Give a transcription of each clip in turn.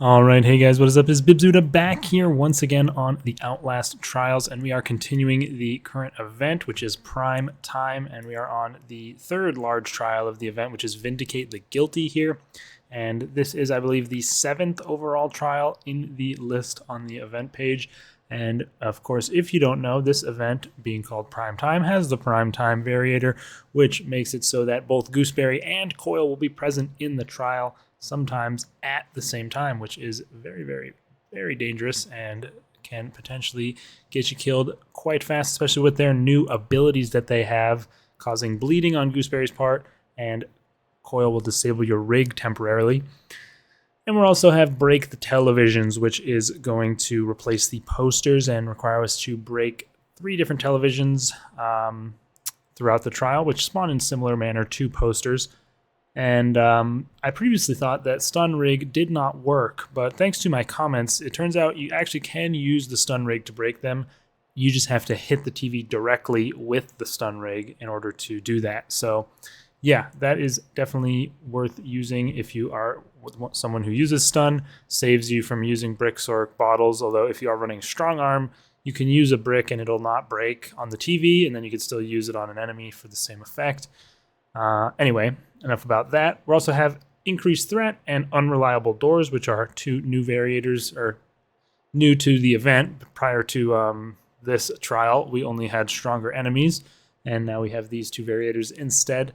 All right, hey guys, what is up? It's Bibzuda back here once again on the Outlast Trials, and we are continuing the current event, which is Prime Time, and we are on the third large trial of the event, which is Vindicate the Guilty here. And this is, I believe, the 7th overall trial in the list on the event page. And of course, if you don't know, this event, being called Prime Time, has the Prime Time variator, which makes it so that both Gooseberry and Coil will be present in the trial, sometimes at the same time, which is very, very, very dangerous and can potentially get you killed quite fast, especially with their new abilities that they have, causing bleeding on Gooseberry's part, and Coil will disable your rig temporarily. And we'll also have Break the Televisions, which is going to replace the posters and require us to break 3 different televisions throughout the trial, which spawn in similar manner to posters. And I previously thought that stun rig did not work, but thanks to my comments, it turns out you actually can use the stun rig to break them. You just have to hit the TV directly with the stun rig in order to do that. So yeah, that is definitely worth using if you are someone who uses stun. Saves you from using bricks or bottles, although if you are running strong arm, you can use a brick and it'll not break on the TV, and then you can still use it on an enemy for the same effect. Anyway, enough about that. We also have Increased Threat and Unreliable Doors, which are 2 new variators, or new to the event. Prior to this trial, we only had Stronger Enemies, and now we have these 2 variators instead.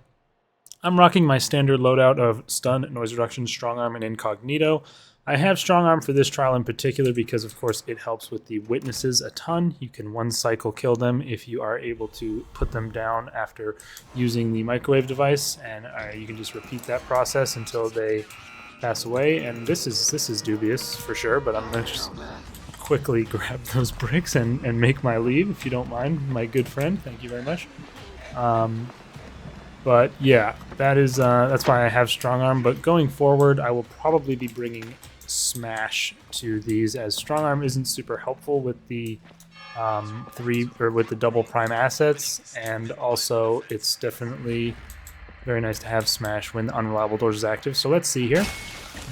I'm rocking my standard loadout of Stun, Noise Reduction, Strong Arm, and Incognito. I have Strong Arm for this trial in particular because, of course, it helps with the witnesses a ton. You can one cycle kill them if you are able to put them down after using the microwave device, and you can just repeat that process until they pass away. And this is dubious for sure, but I'm going to just quickly grab those bricks and make my leave, if you don't mind, my good friend. Thank you very much. But yeah, that's why I have Strong Arm. But going forward, I will probably be bringing Smash to these, as Strong Arm isn't super helpful with the with the double prime assets, and also it's definitely very nice to have Smash when the Unreliable Doors is active. So let's see here,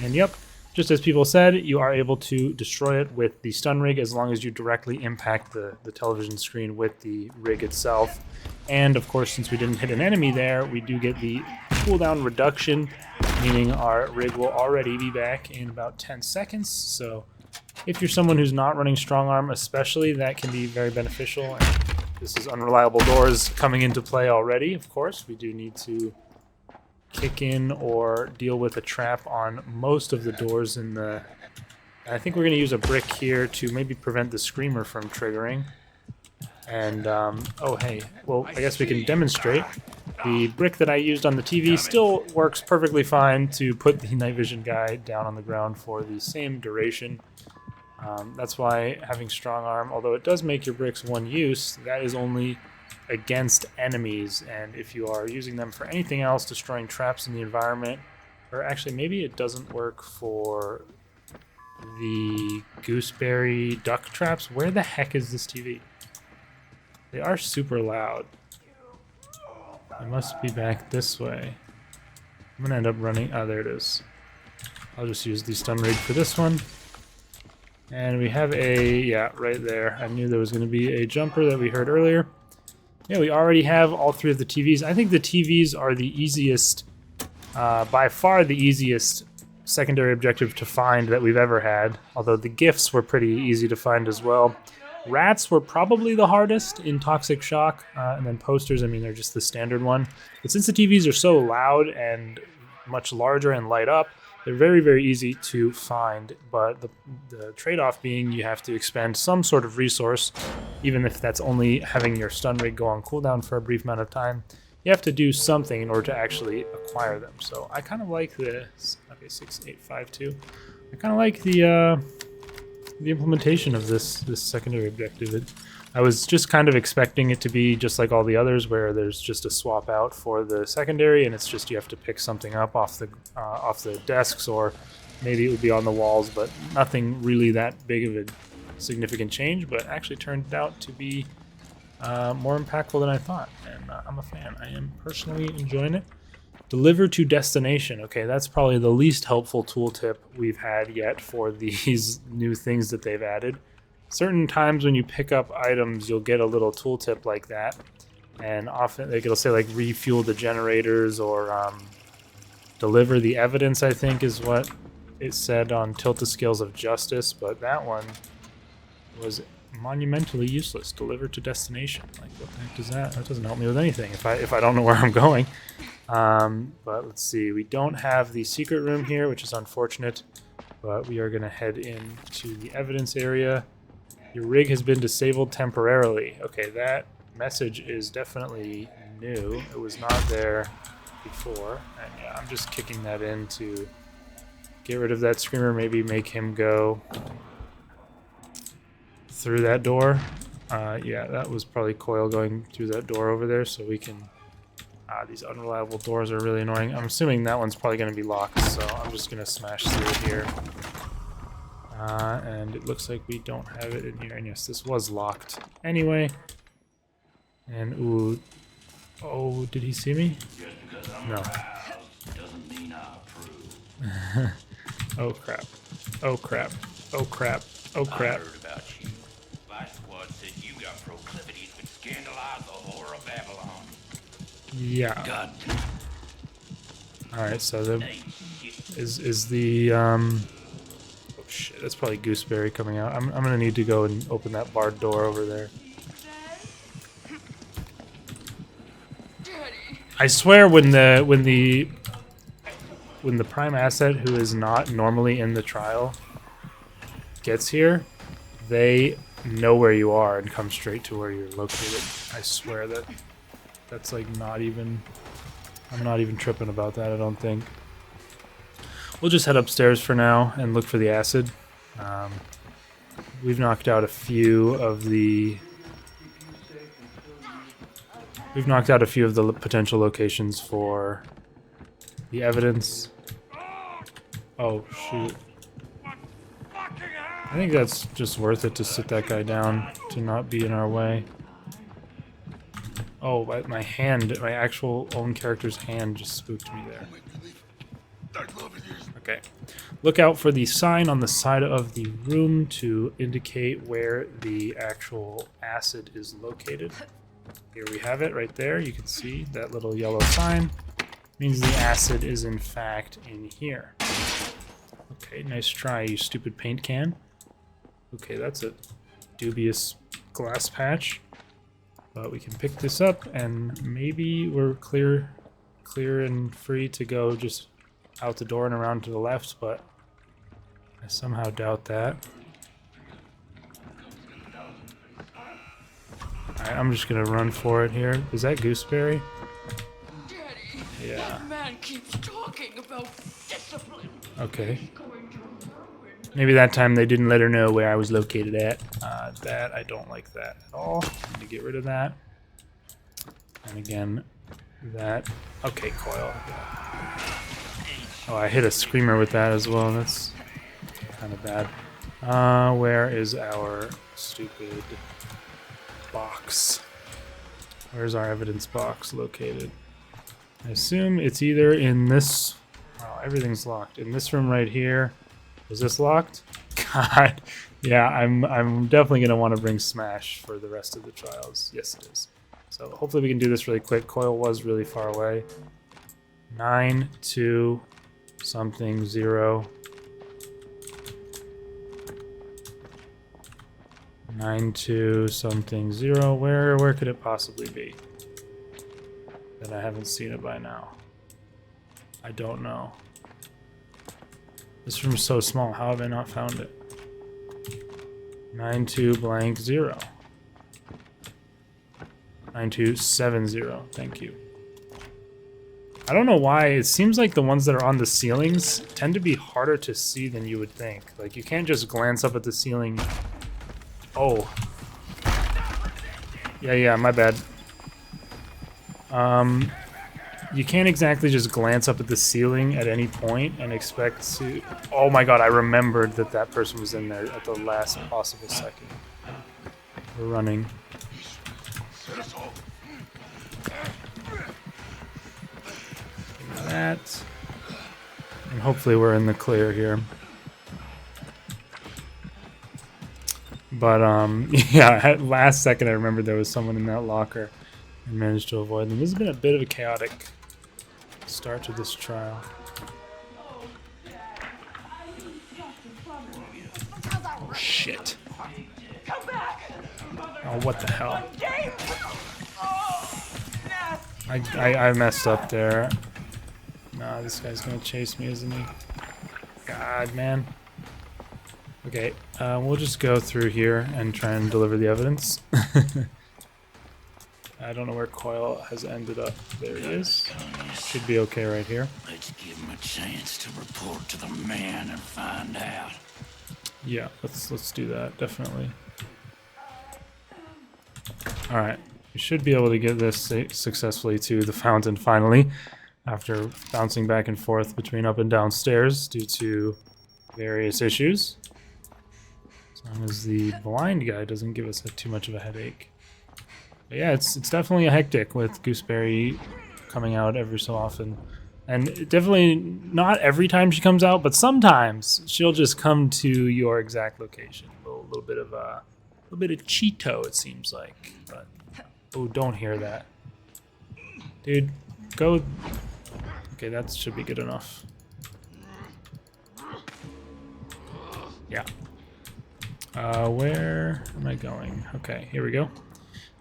and yep, just as people said, you are able to destroy it with the stun rig as long as you directly impact the television screen with the rig itself. And of course, since we didn't hit an enemy there, we do get the cooldown reduction, meaning our rig will already be back in about 10 seconds. So if you're someone who's not running Strong Arm especially, that can be very beneficial. And this is Unreliable Doors coming into play already, of course. We do need to kick in or deal with a trap on most of the doors in the... I think we're going to use a brick here to maybe prevent the screamer from triggering. And, oh hey, well, I guess we can demonstrate. The brick that I used on the TV still works perfectly fine to put the night vision guy down on the ground for the same duration. That's why having Strong Arm, although it does make your bricks one use, that is only against enemies. And if you are using them for anything else, destroying traps in the environment, or actually maybe it doesn't work for the Gooseberry duck traps. Where the heck is this TV? They are super loud. I must be back this way. I'm gonna end up running... Oh, there it is. I'll just use the stun rig for this one. And we have a... Yeah, right there. I knew there was gonna be a jumper that we heard earlier. Yeah, we already have all 3 of the TVs. I think the TVs are the easiest, by far the easiest secondary objective to find that we've ever had. Although the gifts were pretty easy to find as well. Rats were probably the hardest in Toxic Shock, and then posters, I mean, they're just the standard one. But since the TVs are so loud and much larger and light up, they're very, very easy to find. But the trade-off being you have to expend some sort of resource, even if that's only having your stun rig go on cooldown for a brief amount of time. You have to do something in order to actually acquire them. So I kind of like this. Okay, 6852. I kind of like the implementation of this secondary objective. I was just kind of expecting it to be just like all the others, where there's just a swap out for the secondary, and it's just you have to pick something up off the desks, or maybe it would be on the walls, but nothing really that big of a significant change. But actually turned out to be more impactful than I thought, and I'm a fan. I am personally enjoying it. Deliver to destination. Okay, that's probably the least helpful tooltip we've had yet for these new things that they've added. Certain times when you pick up items, you'll get a little tooltip like that. And often like, it'll say like refuel the generators or deliver the evidence, I think is what it said on Tilt the Scales of Justice. But that one was monumentally useless. Deliver to destination. Like, what the heck does that? That doesn't help me with anything if I don't know where I'm going. But let's see. We don't have the secret room here, which is unfortunate. But we are going to head into the evidence area. Your rig has been disabled temporarily. Okay, that message is definitely new. It was not there before. And yeah, I'm just kicking that in to get rid of that screamer. Maybe make him go through that door. Yeah, that was probably Coil going through that door over there, so we can... these unreliable doors are really annoying. I'm assuming that one's probably going to be locked, so I'm just going to smash through here. And it looks like we don't have it in here. And yes, this was locked anyway. And ooh, oh, did he see me? No. Doesn't mean I approve. Oh crap! Oh crap! Oh crap! Oh crap! I heard about you. My squad said you got proclivities which scandalize the whore of Babylon. Yeah. God. All right. So the is the oh shit! That's probably Gooseberry coming out. I'm gonna need to go and open that barred door over there. I swear when the prime asset who is not normally in the trial gets here, they know where you are and come straight to where you're located. I swear that's like not even... I'm not even tripping about that, I don't think. We'll just head upstairs for now and look for the acid. We've knocked out a few of the... We've knocked out a few of the potential locations for the evidence. Oh, shoot. I think that's just worth it to sit that guy down, to not be in our way. Oh, my hand, my actual own character's hand just spooked me there. Okay. Look out for the sign on the side of the room to indicate where the actual acid is located. Here we have it right there. You can see that little yellow sign. Means the acid is in fact in here. Okay, nice try, you stupid paint can. Okay, that's a dubious glass patch. But we can pick this up and maybe we're clear and free to go just out the door and around to the left, but I somehow doubt that. Alright, I'm just gonna run for it here. Is that Gooseberry? Daddy, Yeah. that man keeps talking about discipline. Okay. He's going to ruin. Maybe that time they didn't let her know where I was located at. That, I don't like that at all. I'm gonna get rid of that. And again, that... Okay, Coil. Yeah. Oh, I hit a screamer with that as well. That's kind of bad. Where is our stupid box? Where's our evidence box located? I assume it's either in this... Wow, everything's locked. In this room right here. Is this locked? God. Yeah, I'm definitely going to want to bring Smash for the rest of the trials. Yes, it is. So hopefully we can do this really quick. Coil was really far away. 9, 2, something, 0. 9, 2, something, 0. Where could it possibly be? That I haven't seen it by now. I don't know. This room's so small. How have I not found it? 92 blank 0. 9270. Thank you. I don't know why. It seems like the ones that are on the ceilings tend to be harder to see than you would think. Like, you can't just glance up at the ceiling. Oh. Yeah, my bad. You can't exactly just glance up at the ceiling at any point and expect to... Oh my god, I remembered that that person was in there at the last possible second. We're running. that. And hopefully we're in the clear here. But, yeah, at last second I remembered there was someone in that locker and managed to avoid them. This has been a bit of a chaotic start to this trial. Oh, shit. Oh, what the hell? I messed up there. Nah, this guy's gonna chase me, isn't he? God, man. Okay, we'll just go through here and try and deliver the evidence. I don't know where Coil has ended up. There he is. Should be okay right here. Let's give him a chance to report to the man and find out. Yeah, let's do that, definitely. Alright, we should be able to get this successfully to the fountain finally, after bouncing back and forth between up and downstairs due to various issues. As long as the blind guy doesn't give us too much of a headache. But yeah, it's definitely a hectic with Gooseberry coming out every so often. And definitely not every time she comes out, but sometimes she'll just come to your exact location. A little bit of Cheeto, it seems like. But oh, don't hear that, dude. Go. Okay, that should be good enough. Yeah. Where am I going? Okay, here we go.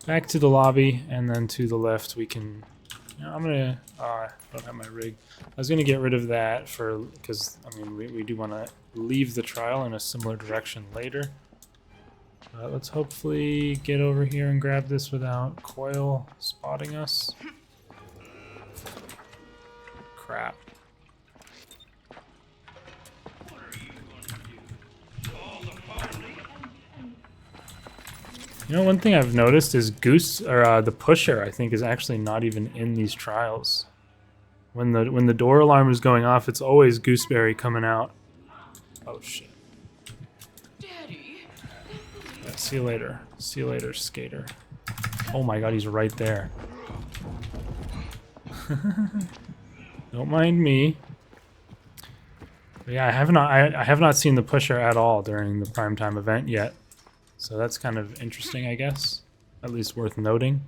Back to the lobby, and then to the left we can... You know, I'm gonna... I don't have my rig. I was gonna get rid of that because, I mean, we do want to leave the trial in a similar direction later. Let's hopefully get over here and grab this without Coil spotting us. Crap. You know, one thing I've noticed is the pusher, I think, is actually not even in these trials. When the door alarm is going off, it's always Gooseberry coming out. Oh shit. Daddy. Yeah, see you later. See you later, skater. Oh my god, he's right there. Don't mind me. But yeah, I have not seen the pusher at all during the primetime event yet. So that's kind of interesting, I guess. At least worth noting.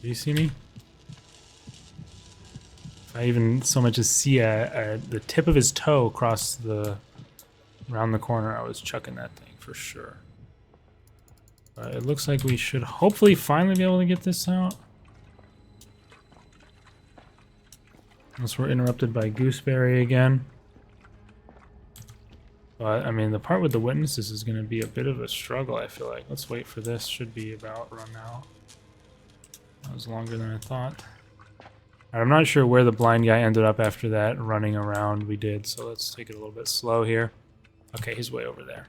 Do you see me? If I even so much as see the tip of his toe across around the corner, I was chucking that thing for sure. But it looks like we should hopefully finally be able to get this out. Unless we're interrupted by Gooseberry again. But, I mean, the part with the witnesses is going to be a bit of a struggle, I feel like. Let's wait for this. Should be about run out. That was longer than I thought. I'm not sure where the blind guy ended up after that running around we did, so let's take it a little bit slow here. Okay, he's way over there.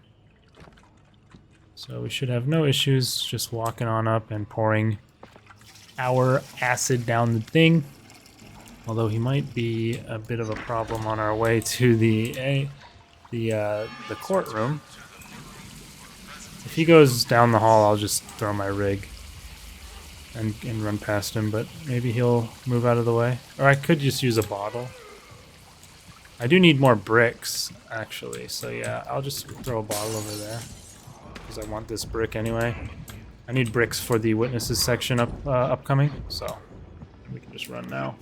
So we should have no issues just walking on up and pouring our acid down the thing. Although he might be a bit of a problem on our way to the courtroom. If he goes down the hall, I'll just throw my rig and run past him, but maybe he'll move out of the way. Or I could just use a bottle. I do need more bricks, actually, so yeah, I'll just throw a bottle over there. Because I want this brick anyway. I need bricks for the witnesses section upcoming, so we can just run now.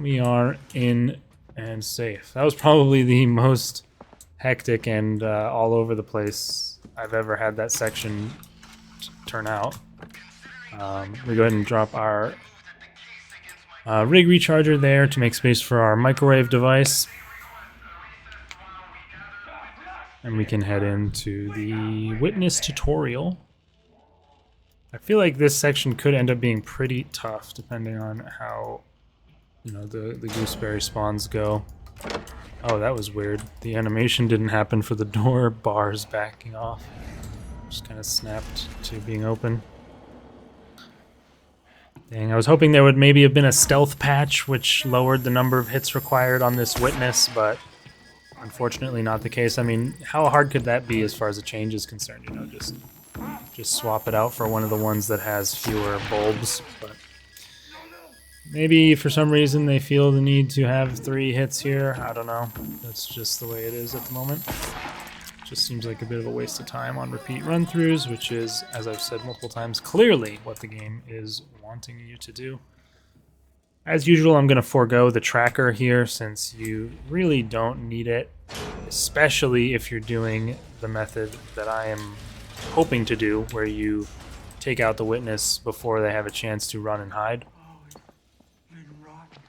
We are in and safe. That was probably the most hectic and all over the place I've ever had that section turn out. We go ahead and drop our rig recharger there to make space for our microwave device. And we can head into the witness tutorial. I feel like this section could end up being pretty tough depending on how, you know, the Gooseberry spawns go. Oh, that was weird. The animation didn't happen for the door bars backing off. Just kind of snapped to being open. Dang, I was hoping there would maybe have been a stealth patch which lowered the number of hits required on this witness, but unfortunately not the case. I mean, how hard could that be as far as a change is concerned? You know, just swap it out for one of the ones that has fewer bulbs. But Maybe for some reason they feel the need to have 3 hits here. I don't know. That's just the way it is at the moment. Just seems like a bit of a waste of time on repeat run-throughs, which is, as I've said multiple times, clearly what the game is wanting you to do. As usual, I'm going to forego the tracker here since you really don't need it, especially if you're doing the method that I am hoping to do, where you take out the witness before they have a chance to run and hide.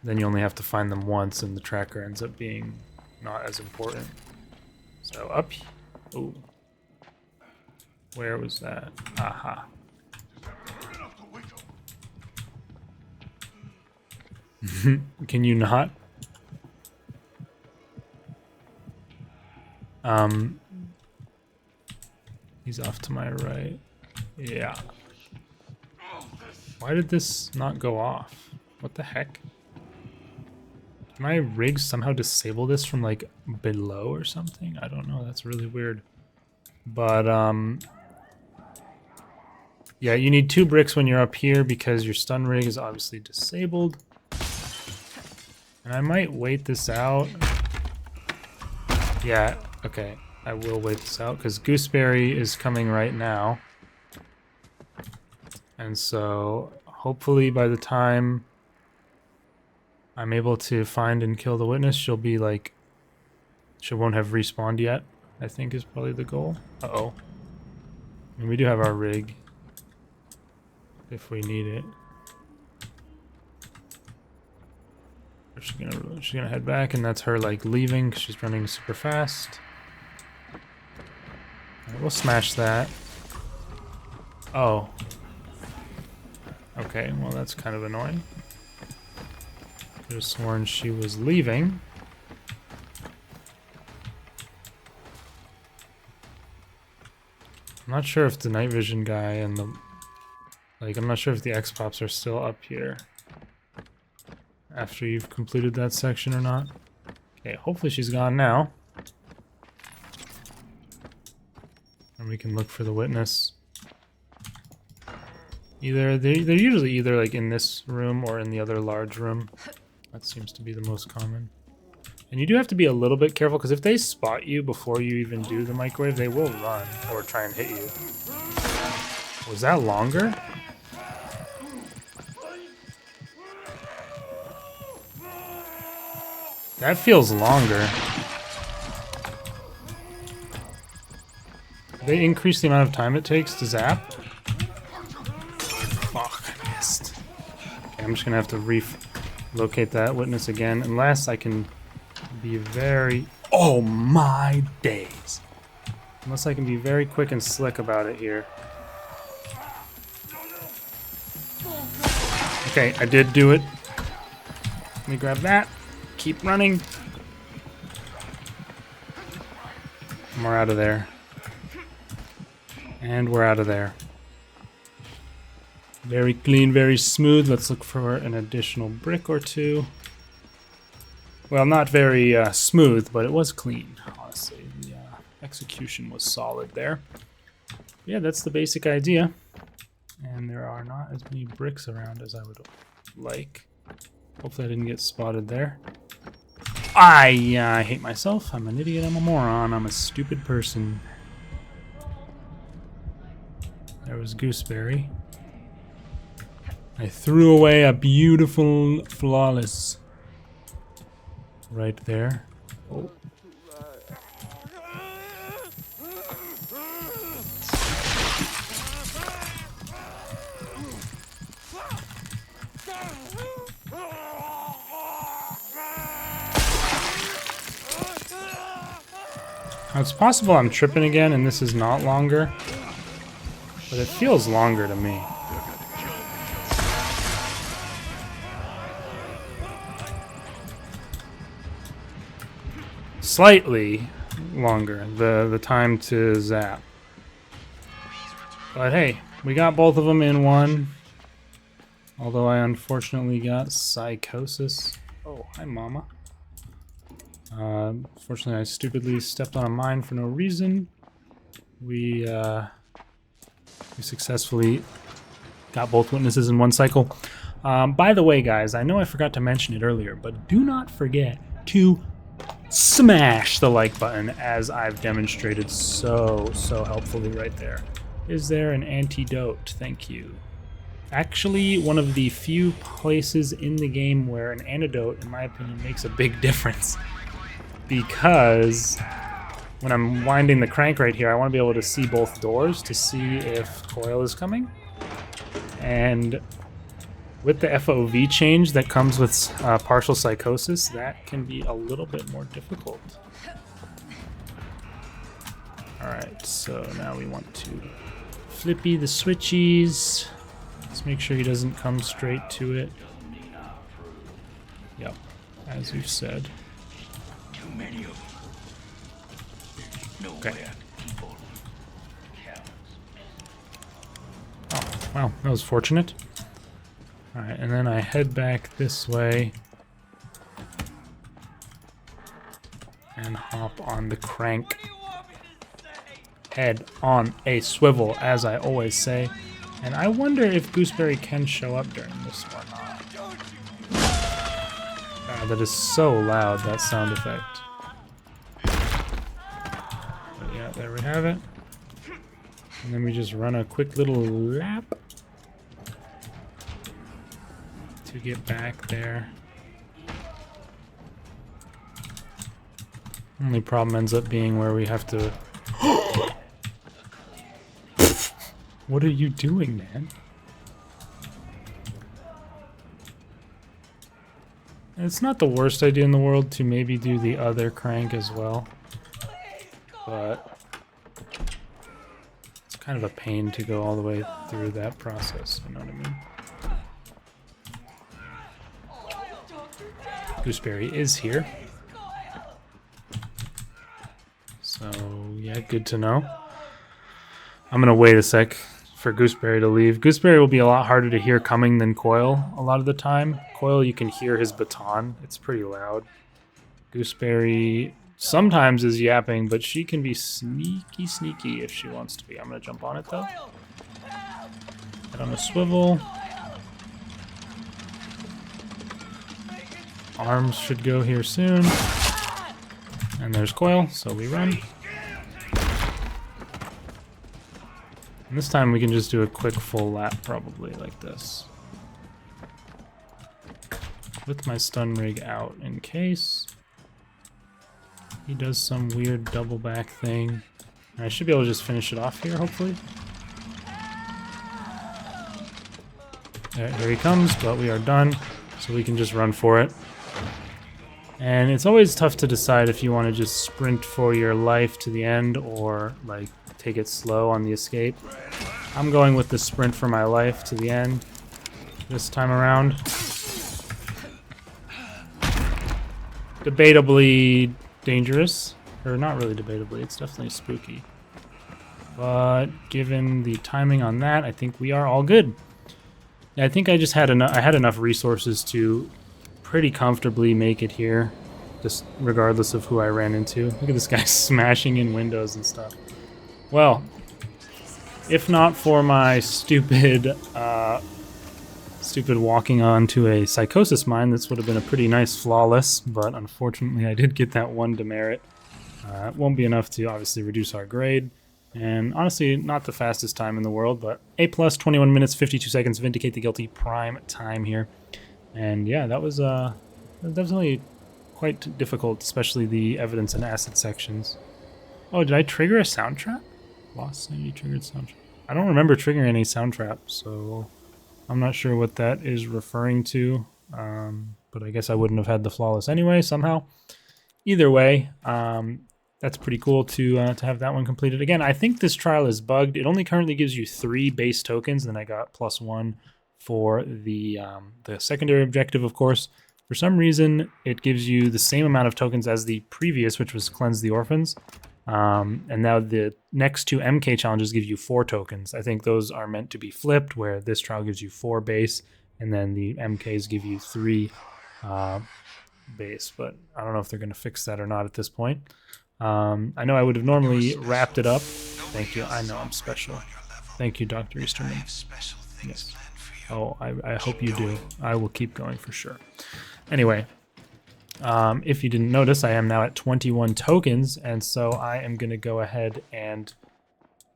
Then you only have to find them once, and the tracker ends up being not as important. So up. Oh. Where was that? Aha. Can you not? He's off to my right. Yeah. Why did this not go off? What the heck? Can my rig somehow disable this from like below or something? I don't know. That's really weird. But yeah, you need 2 bricks when you're up here because your stun rig is obviously disabled. And I might wait this out. Yeah, okay. I will wait this out because Gooseberry is coming right now. And so hopefully by the time I'm able to find and kill the witness, she'll be like... She won't have respawned yet, I think is probably the goal. Uh-oh. And we do have our rig. If we need it. She's gonna head back, and that's her like leaving because she's running super fast. Right, we'll smash that. Oh. Okay, well that's kind of annoying. Could have sworn she was leaving. I'm not sure if the night vision guy and the... Like, I'm not sure if the X-Pops are still up here after you've completed that section or not. Okay, hopefully she's gone now. And we can look for the witness. They're usually either like in this room or in the other large room. That seems to be the most common. And you do have to be a little bit careful because if they spot you before you even do the microwave, they will run or try and hit you. Was that longer? That feels longer. They increase the amount of time it takes to zap? Fuck, I missed. Okay, I'm just gonna have to relocate that witness again, unless I can be very... Oh my days! Unless I can be very quick and slick about it here. Okay, I did do it. Let me grab that. Keep running. And we're out of there. And we're out of there. Very clean, very smooth. Let's look for an additional brick or 2. Well, not very smooth, but it was clean, honestly. The execution was solid there. Yeah, that's the basic idea. And there are not as many bricks around as I would like. Hopefully I didn't get spotted there. I hate myself. I'm an idiot. I'm a moron. I'm a stupid person. There was Gooseberry. I threw away a beautiful flawless right there. Oh. Now it's possible I'm tripping again and this is not longer, but it feels longer to me. Slightly longer, the time to zap. But hey, we got both of them in one. Although I unfortunately got psychosis. Oh, hi mama. Fortunately I stupidly stepped on a mine for no reason. We successfully got both witnesses in one cycle. By the way, guys, I know I forgot to mention it earlier, but do not forget to smash the like button, as I've demonstrated so helpfully right there. Is there an antidote? Thank you. Actually, one of the few places in the game where an antidote, in my opinion, makes a big difference. Because when I'm winding the crank right here, I want to be able to see both doors to see if Coil is coming. And with the FOV change that comes with partial psychosis, that can be a little bit more difficult. Alright, so now we want to flippy the switchies. Let's make sure he doesn't come straight to it. Yep, as we've said. Too many of them. Nowhere people counts. Oh, wow, that was fortunate. Alright, and then I head back this way and hop on the crank. Head on a swivel, as I always say. And I wonder if Gooseberry can show up during this or not. God, that is so loud, that sound effect. But yeah, there we have it. And then we just run a quick little lap to get back there. Only problem ends up being where we have to... What are you doing, man? It's not the worst idea in the world to maybe do the other crank as well. But it's kind of a pain to go all the way through that process, you know what I mean? Gooseberry is here. So, yeah, good to know. I'm gonna wait a sec for Gooseberry to leave. Gooseberry will be a lot harder to hear coming than Coil a lot of the time. Coil, you can hear his baton. It's pretty loud. Gooseberry sometimes is yapping, but she can be sneaky if she wants to be. I'm gonna jump on it though. Head on a swivel. Arms should go here soon. And there's Coil, so we run. And this time we can just do a quick full lap, probably, like this. With my stun rig out in case he does some weird double back thing. And I should be able to just finish it off here, hopefully. There, here he comes, but we are done, so we can just run for it. And it's always tough to decide if you want to just sprint for your life to the end or, like, take it slow on the escape. I'm going with the sprint for my life to the end this time around. Debatably dangerous. Or not really debatably, it's definitely spooky. But given the timing on that, I think we are all good. Yeah, I think I just had enough resources to pretty comfortably make it here, just regardless of who I ran into. Look at this guy smashing in windows and stuff. Well, if not for my stupid walking onto a psychosis mine, this would have been a pretty nice flawless, but unfortunately I did get that one demerit. It won't be enough to obviously reduce our grade, and honestly not the fastest time in the world, but A+, 21 minutes, 52 seconds, Vindicate the Guilty, prime time here. And yeah, that was definitely quite difficult, especially the evidence and acid sections. Oh, did I trigger a sound trap? Lost Sanity triggered sound trap. I don't remember triggering any sound traps, so I'm not sure what that is referring to. But I guess I wouldn't have had the flawless anyway, somehow. Either way, that's pretty cool to have that one completed. Again, I think this trial is bugged. It only currently gives you 3 base tokens, and then I got +1 for the secondary objective, of course. For some reason, it gives you the same amount of tokens as the previous, which was Cleanse the Orphans. And now the next 2 MK challenges give you 4 tokens. I think those are meant to be flipped, where this trial gives you 4 base, and then the MKs give you 3 base. But I don't know if they're going to fix that or not at this point. I know I would have normally wrapped it up. Thank you. I know I'm special. Thank you, Dr. Easterman. Yes. Oh, I hope you do. I will keep going for sure. Anyway, if you didn't notice, I am now at 21 tokens, and so I am going to go ahead and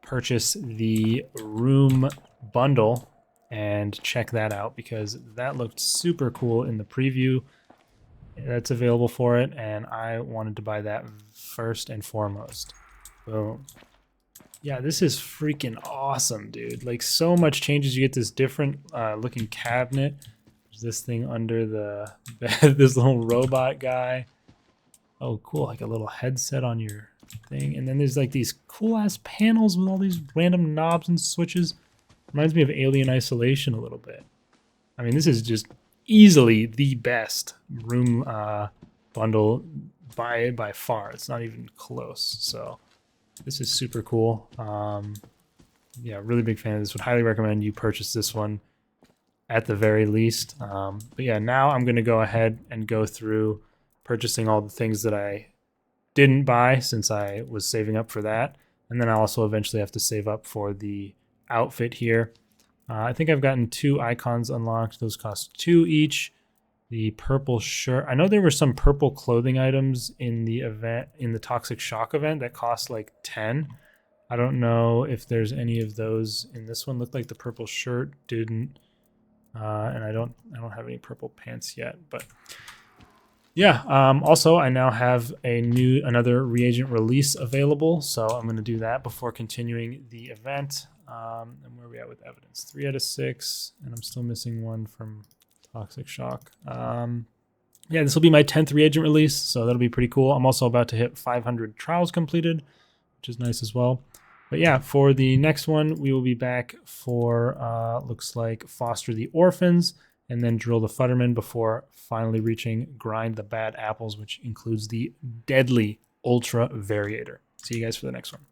purchase the room bundle and check that out because that looked super cool in the preview that's available for it, and I wanted to buy that first and foremost. Boom. Yeah, this is freaking awesome, dude. Like, so much changes. You get this different looking cabinet. There's this thing under the bed, this little robot guy. Oh, cool, like a little headset on your thing. And then there's like these cool ass panels with all these random knobs and switches. Reminds me of Alien Isolation a little bit. I mean, this is just easily the best room bundle by far. It's not even close. So this is super cool. Yeah, really big fan of this. Would highly recommend you purchase this one at the very least. But yeah, now I'm going to go ahead and go through purchasing all the things that I didn't buy since I was saving up for that. And then I also eventually have to save up for the outfit here. I think I've gotten 2 icons unlocked. Those cost 2 each. The purple shirt. I know there were some purple clothing items in the event, in the Toxic Shock event, that cost like 10. I don't know if there's any of those in this one. Looked like the purple shirt didn't. And I don't have any purple pants yet, but yeah. Also, I now have another reagent release available, so I'm going to do that before continuing the event. And where are we at with evidence? 3 out of 6, and I'm still missing 1 from Toxic Shock. Yeah, this will be my 10th reagent release, so that'll be pretty cool. I'm also about to hit 500 trials completed, which is nice as well. But yeah, for the next one, we will be back for, looks like, Foster the Orphans, and then Drill the Futterman before finally reaching Grind the Bad Apples, which includes the deadly Ultra Variator. See you guys for the next one.